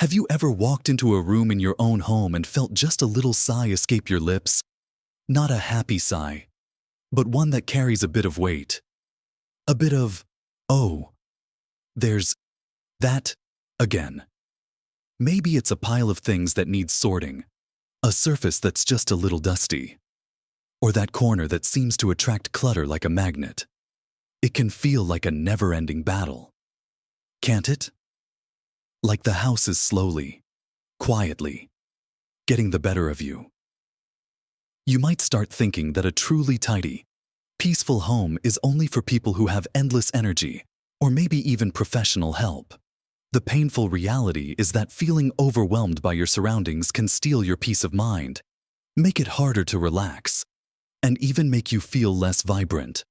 Have you ever walked into a room in your own home and felt just a little sigh escape your lips? Not a happy sigh, but one that carries a bit of weight. A bit of, oh, there's that again. Maybe it's a pile of things that needs sorting, a surface that's just a little dusty, or that corner that seems to attract clutter like a magnet. It can feel like a never-ending battle. Can't it? Like the house is slowly, quietly, getting the better of you. You might start thinking that a truly tidy, peaceful home is only for people who have endless energy, or maybe even professional help. The painful reality is that feeling overwhelmed by your surroundings can steal your peace of mind, make it harder to relax, and even make you feel less vibrant.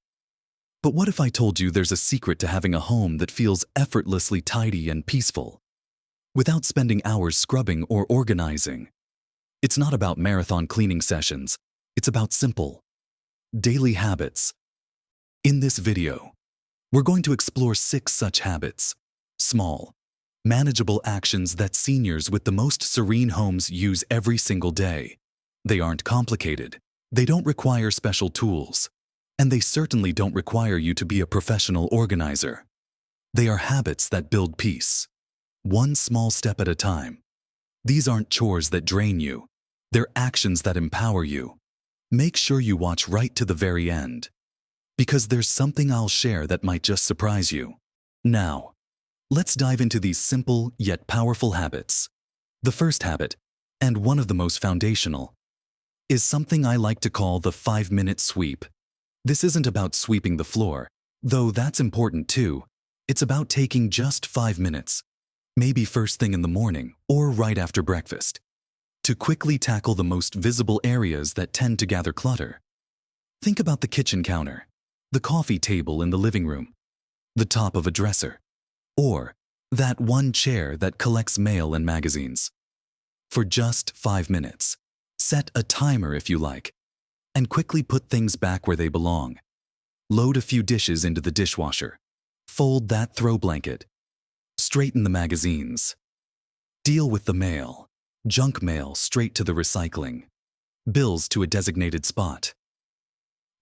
But what if I told you there's a secret to having a home that feels effortlessly tidy and peaceful, without spending hours scrubbing or organizing? It's not about marathon cleaning sessions. It's about simple, daily habits. In this video, we're going to explore 6 such habits, small, manageable actions that seniors with the most serene homes use every single day. They aren't complicated, they don't require special tools, and they certainly don't require you to be a professional organizer. They are habits that build peace, one small step at a time. These aren't chores that drain you, they're actions that empower you. Make sure you watch right to the very end, because there's something I'll share that might just surprise you. Now, let's dive into these simple yet powerful habits. The first habit, and one of the most foundational, is something I like to call the 5-minute sweep. This isn't about sweeping the floor, though that's important too. It's about taking just 5 minutes, maybe first thing in the morning or right after breakfast, to quickly tackle the most visible areas that tend to gather clutter. Think about the kitchen counter, the coffee table in the living room, the top of a dresser, or that one chair that collects mail and magazines. For just 5 minutes, set a timer if you like, and quickly put things back where they belong. Load a few dishes into the dishwasher, fold that throw blanket, straighten the magazines, deal with the mail, junk mail straight to the recycling, bills to a designated spot.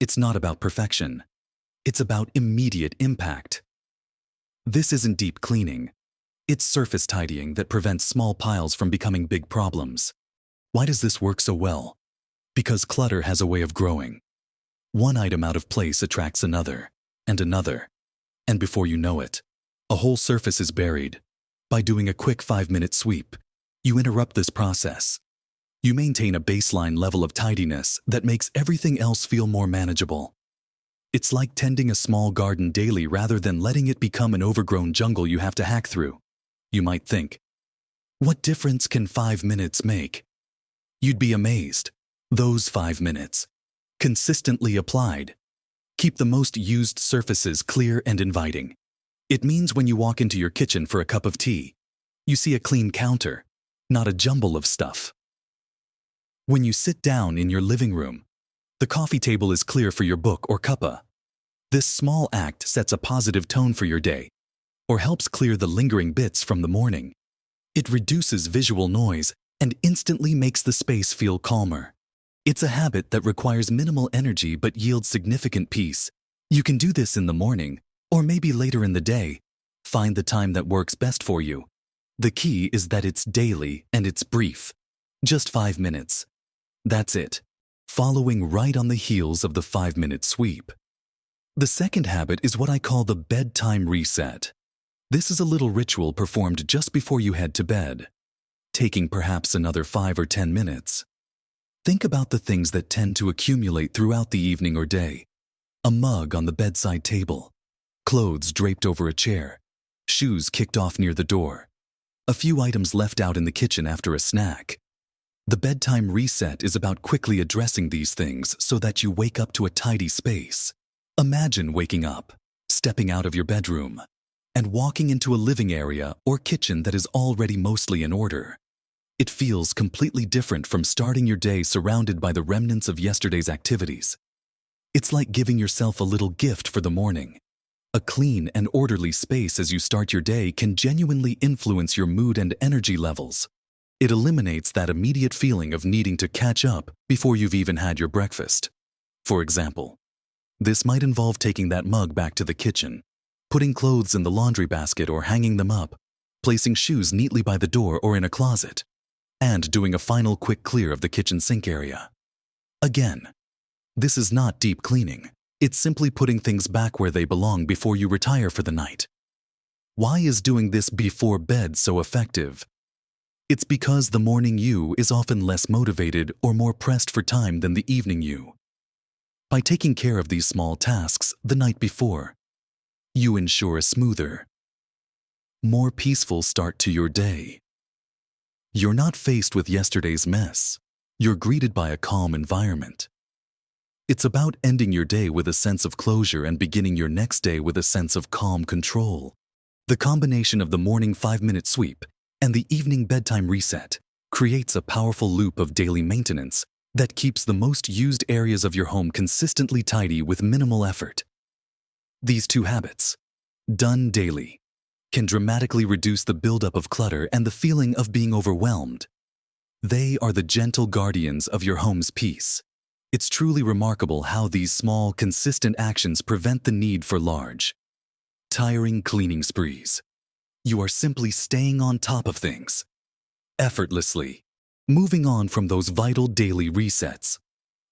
It's not about perfection, it's about immediate impact. This isn't deep cleaning, it's surface tidying that prevents small piles from becoming big problems. Why does this work so well? Because clutter has a way of growing. One item out of place attracts another, and before you know it, a whole surface is buried. By doing a quick 5-minute sweep, you interrupt this process. You maintain a baseline level of tidiness that makes everything else feel more manageable. It's like tending a small garden daily rather than letting it become an overgrown jungle you have to hack through. You might think, what difference can 5 minutes make? You'd be amazed. Those 5 minutes, consistently applied, keep the most used surfaces clear and inviting. It means when you walk into your kitchen for a cup of tea, you see a clean counter, not a jumble of stuff. When you sit down in your living room, the coffee table is clear for your book or cuppa. This small act sets a positive tone for your day, or helps clear the lingering bits from the morning. It reduces visual noise and instantly makes the space feel calmer. It's a habit that requires minimal energy but yields significant peace. You can do this in the morning, or maybe later in the day. Find the time that works best for you. The key is that it's daily and it's brief. Just 5 minutes. That's it. Following right on the heels of the 5-minute sweep. The second habit is what I call the bedtime reset. This is a little ritual performed just before you head to bed, taking perhaps another 5 or 10 minutes. Think about the things that tend to accumulate throughout the evening or day. A mug on the bedside table, clothes draped over a chair, shoes kicked off near the door, a few items left out in the kitchen after a snack. The bedtime reset is about quickly addressing these things so that you wake up to a tidy space. Imagine waking up, stepping out of your bedroom, and walking into a living area or kitchen that is already mostly in order. It feels completely different from starting your day surrounded by the remnants of yesterday's activities. It's like giving yourself a little gift for the morning, A clean and orderly space as you start your day can genuinely influence your mood and energy levels. It eliminates that immediate feeling of needing to catch up before you've even had your breakfast. For example, this might involve taking that mug back to the kitchen, putting clothes in the laundry basket or hanging them up, placing shoes neatly by the door or in a closet, and doing a final quick clear of the kitchen sink area. Again, this is not deep cleaning. It's simply putting things back where they belong before you retire for the night. Why is doing this before bed so effective? It's because the morning you is often less motivated or more pressed for time than the evening you. By taking care of these small tasks the night before, you ensure a smoother, more peaceful start to your day. You're not faced with yesterday's mess. You're greeted by a calm environment. It's about ending your day with a sense of closure and beginning your next day with a sense of calm control. The combination of the morning 5-minute sweep and the evening bedtime reset creates a powerful loop of daily maintenance that keeps the most used areas of your home consistently tidy with minimal effort. These two habits, done daily, can dramatically reduce the buildup of clutter and the feeling of being overwhelmed. They are the gentle guardians of your home's peace. It's truly remarkable how these small, consistent actions prevent the need for large, tiring cleaning sprees. You are simply staying on top of things, effortlessly, moving on from those vital daily resets.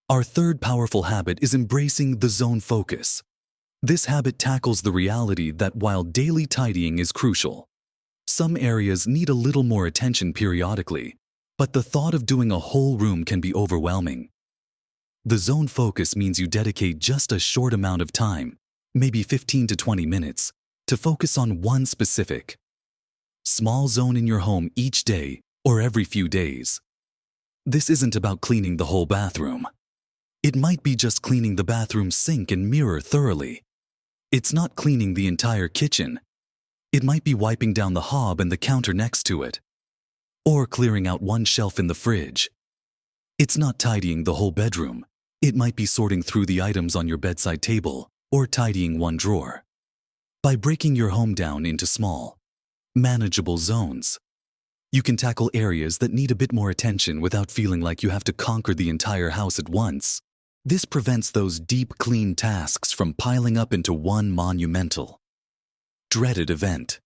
Our third powerful habit is embracing the zone focus. This habit tackles the reality that while daily tidying is crucial, some areas need a little more attention periodically, but the thought of doing a whole room can be overwhelming. The zone focus means you dedicate just a short amount of time, maybe 15 to 20 minutes, to focus on one specific, small zone in your home each day or every few days. This isn't about cleaning the whole bathroom. It might be just cleaning the bathroom sink and mirror thoroughly. It's not cleaning the entire kitchen. It might be wiping down the hob and the counter next to it, or clearing out one shelf in the fridge. It's not tidying the whole bedroom. It might be sorting through the items on your bedside table or tidying one drawer. By breaking your home down into small, manageable zones, you can tackle areas that need a bit more attention without feeling like you have to conquer the entire house at once. This prevents those deep clean tasks from piling up into one monumental, dreaded event.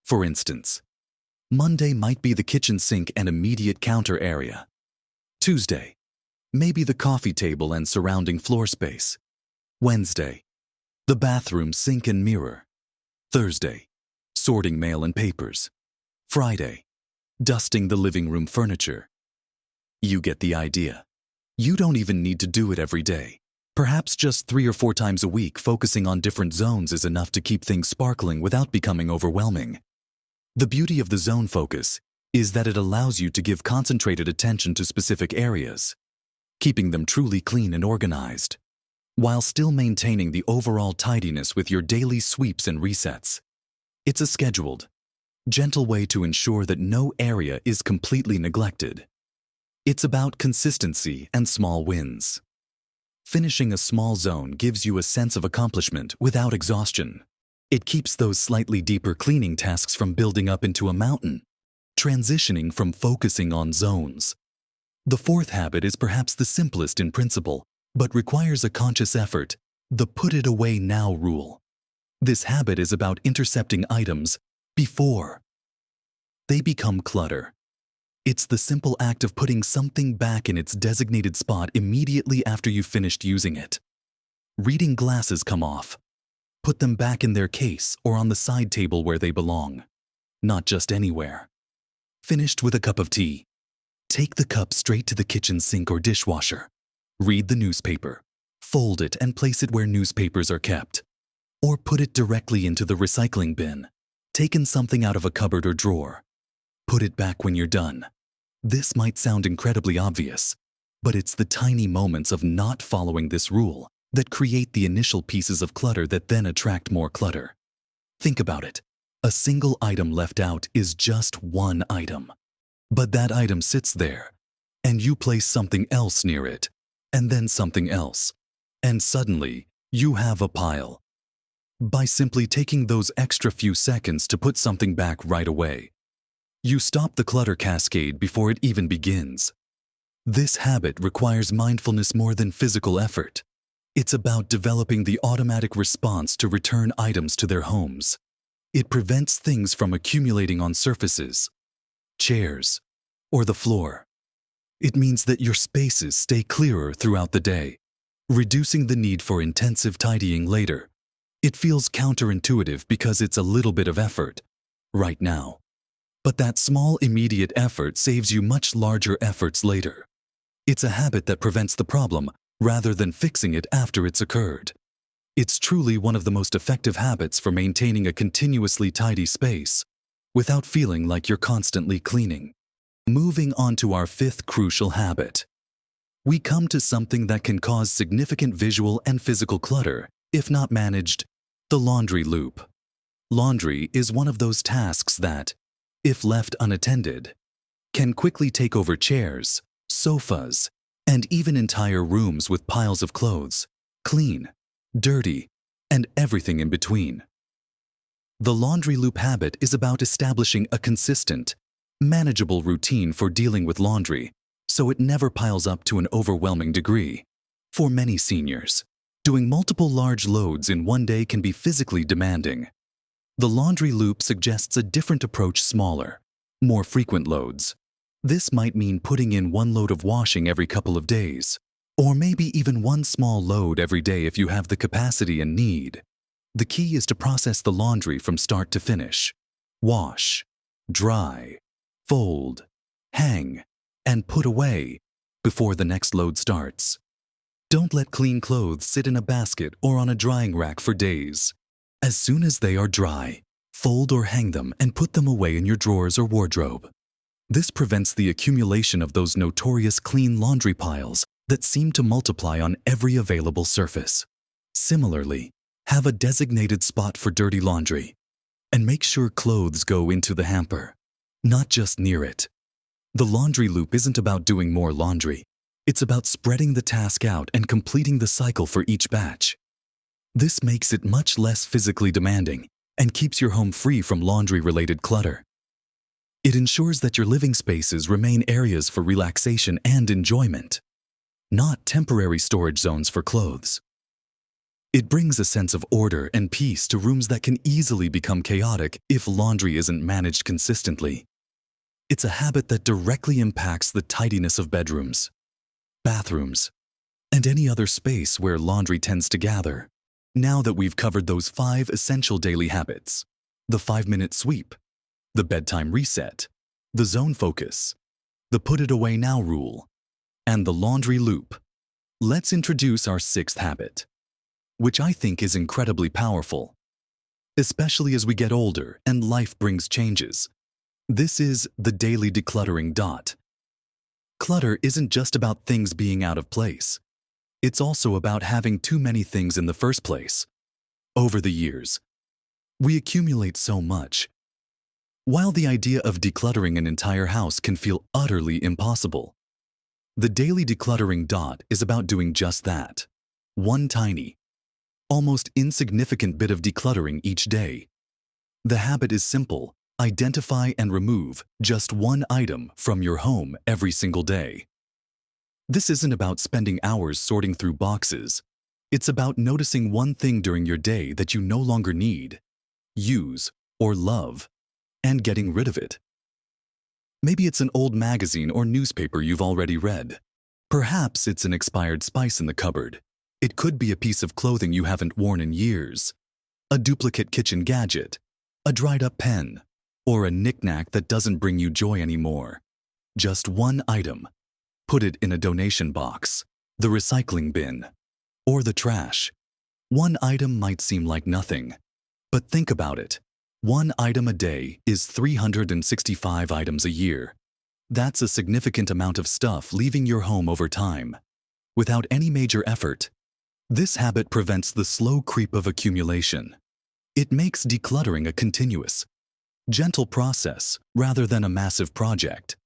For instance, Monday might be the kitchen sink and immediate counter area. Tuesday, maybe the coffee table and surrounding floor space. Wednesday, the bathroom sink and mirror. Thursday, sorting mail and papers. Friday, dusting the living room furniture. You get the idea. You don't even need to do it every day. Perhaps just 3 or 4 times a week focusing on different zones is enough to keep things sparkling without becoming overwhelming. The beauty of the zone focus is that it allows you to give concentrated attention to specific areas, keeping them truly clean and organized, while still maintaining the overall tidiness with your daily sweeps and resets. It's a scheduled, gentle way to ensure that no area is completely neglected. It's about consistency and small wins. Finishing a small zone gives you a sense of accomplishment without exhaustion. It keeps those slightly deeper cleaning tasks from building up into a mountain, transitioning from focusing on zones. The fourth habit is perhaps the simplest in principle, but requires a conscious effort, the put it away now rule. This habit is about intercepting items before they become clutter. It's the simple act of putting something back in its designated spot immediately after you've finished using it. Reading glasses come off. Put them back in their case or on the side table where they belong, not just anywhere. Finished with a cup of tea. Take the cup straight to the kitchen sink or dishwasher. Read the newspaper. Fold it and place it where newspapers are kept. Or put it directly into the recycling bin. Taken something out of a cupboard or drawer. Put it back when you're done. This might sound incredibly obvious, but it's the tiny moments of not following this rule that create the initial pieces of clutter that then attract more clutter. Think about it. A single item left out is just one item. But that item sits there, and you place something else near it, and then something else, and suddenly you have a pile. By simply taking those extra few seconds to put something back right away. You stop the clutter cascade before it even begins. This habit requires mindfulness more than physical effort. It's about developing the automatic response to return items to their homes. It prevents things from accumulating on surfaces, chairs, or the floor. It means that your spaces stay clearer throughout the day, reducing the need for intensive tidying later. It feels counterintuitive because it's a little bit of effort right now. But that small immediate effort saves you much larger efforts later. It's a habit that prevents the problem rather than fixing it after it's occurred. It's truly one of the most effective habits for maintaining a continuously tidy space without feeling like you're constantly cleaning. Moving on to our fifth crucial habit. We come to something that can cause significant visual and physical clutter if not managed: the laundry loop. Laundry is one of those tasks that, if left unattended, can quickly take over chairs, sofas, and even entire rooms with piles of clothes, clean, dirty, and everything in between. The laundry loop habit is about establishing a consistent, manageable routine for dealing with laundry so it never piles up to an overwhelming degree. For many seniors, doing multiple large loads in one day can be physically demanding. The laundry loop suggests a different approach: smaller, more frequent loads. This might mean putting in one load of washing every couple of days, or maybe even one small load every day if you have the capacity and need. The key is to process the laundry from start to finish. Wash, dry, fold, hang, and put away before the next load starts. Don't let clean clothes sit in a basket or on a drying rack for days. As soon as they are dry, fold or hang them and put them away in your drawers or wardrobe. This prevents the accumulation of those notorious clean laundry piles that seem to multiply on every available surface. Similarly, have a designated spot for dirty laundry, and make sure clothes go into the hamper, not just near it. The laundry loop isn't about doing more laundry. It's about spreading the task out and completing the cycle for each batch. This makes it much less physically demanding and keeps your home free from laundry-related clutter. It ensures that your living spaces remain areas for relaxation and enjoyment, not temporary storage zones for clothes. It brings a sense of order and peace to rooms that can easily become chaotic if laundry isn't managed consistently. It's a habit that directly impacts the tidiness of bedrooms, bathrooms, and any other space where laundry tends to gather. Now that we've covered those 5 essential daily habits: the 5-minute sweep, the bedtime reset, the zone focus, the put it away now rule, and the laundry loop, let's introduce our 6th habit, which I think is incredibly powerful, especially as we get older and life brings changes. This is the daily decluttering dot. Clutter isn't just about things being out of place. It's also about having too many things in the first place. Over the years, we accumulate so much. While the idea of decluttering an entire house can feel utterly impossible, the daily decluttering dot is about doing just that. One tiny, almost insignificant bit of decluttering each day. The habit is simple: identify and remove just one item from your home every single day. This isn't about spending hours sorting through boxes. It's about noticing one thing during your day that you no longer need, use, or love, and getting rid of it. Maybe it's an old magazine or newspaper you've already read. Perhaps it's an expired spice in the cupboard. It could be a piece of clothing you haven't worn in years, a duplicate kitchen gadget, a dried-up pen, or a knick-knack that doesn't bring you joy anymore. Just one item. Put it in a donation box, the recycling bin, or the trash. One item might seem like nothing, but think about it. One item a day is 365 items a year. That's a significant amount of stuff leaving your home over time, without any major effort. This habit prevents the slow creep of accumulation. It makes decluttering a continuous, gentle process rather than a massive project.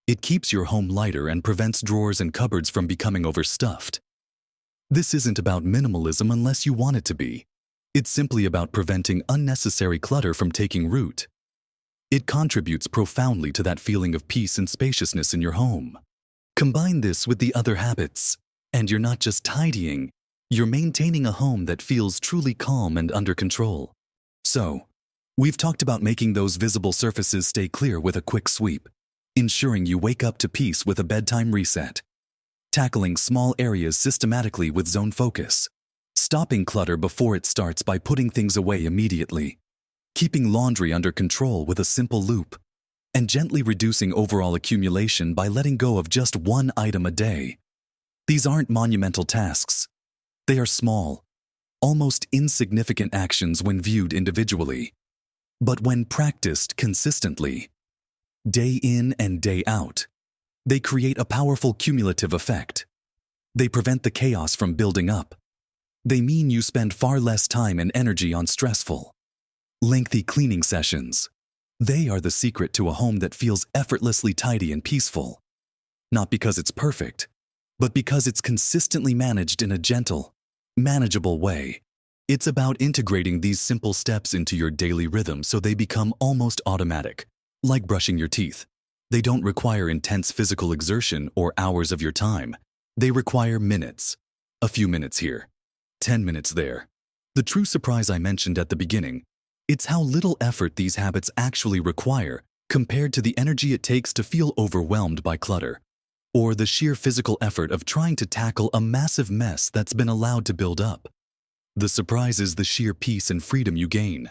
It keeps your home lighter and prevents drawers and cupboards from becoming overstuffed. This isn't about minimalism unless you want it to be. It's simply about preventing unnecessary clutter from taking root. It contributes profoundly to that feeling of peace and spaciousness in your home. Combine this with the other habits, and you're not just tidying, you're maintaining a home that feels truly calm and under control. So, we've talked about making those visible surfaces stay clear with a quick sweep, ensuring you wake up to peace with a bedtime reset, tackling small areas systematically with zone focus, stopping clutter before it starts by putting things away immediately, keeping laundry under control with a simple loop, and gently reducing overall accumulation by letting go of just one item a day. These aren't monumental tasks. They are small, almost insignificant actions when viewed individually. But when practiced consistently, day in and day out, they create a powerful cumulative effect. They prevent the chaos from building up. They mean you spend far less time and energy on stressful, lengthy cleaning sessions. They are the secret to a home that feels effortlessly tidy and peaceful. Not because it's perfect, but because it's consistently managed in a gentle, manageable way. It's about integrating these simple steps into your daily rhythm so they become almost automatic, like brushing your teeth. They don't require intense physical exertion or hours of your time. They require minutes. A few minutes here, 10 minutes there. The true surprise I mentioned at the beginning, it's how little effort these habits actually require compared to the energy it takes to feel overwhelmed by clutter, or the sheer physical effort of trying to tackle a massive mess that's been allowed to build up. The surprise is the sheer peace and freedom you gain.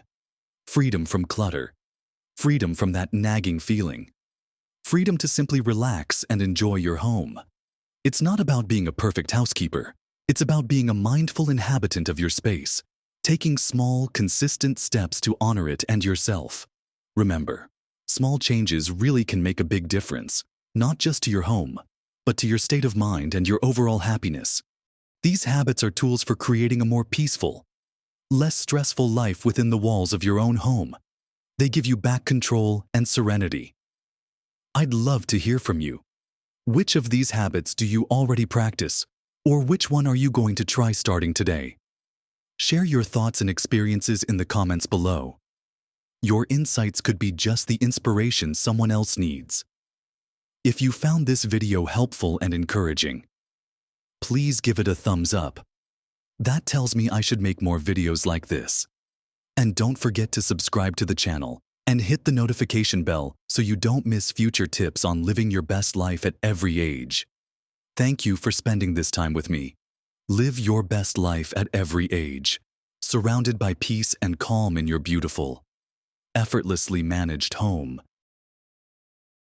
Freedom from clutter. Freedom from that nagging feeling. Freedom to simply relax and enjoy your home. It's not about being a perfect housekeeper. It's about being a mindful inhabitant of your space, taking small, consistent steps to honor it and yourself. Remember, small changes really can make a big difference, not just to your home, but to your state of mind and your overall happiness. These habits are tools for creating a more peaceful, less stressful life within the walls of your own home. They give you back control and serenity. I'd love to hear from you. Which of these habits do you already practice, or which one are you going to try starting today? Share your thoughts and experiences in the comments below. Your insights could be just the inspiration someone else needs. If you found this video helpful and encouraging, please give it a thumbs up. That tells me I should make more videos like this. And don't forget to subscribe to the channel and hit the notification bell so you don't miss future tips on living your best life at every age. Thank you for spending this time with me. Live your best life at every age, surrounded by peace and calm in your beautiful, effortlessly managed home.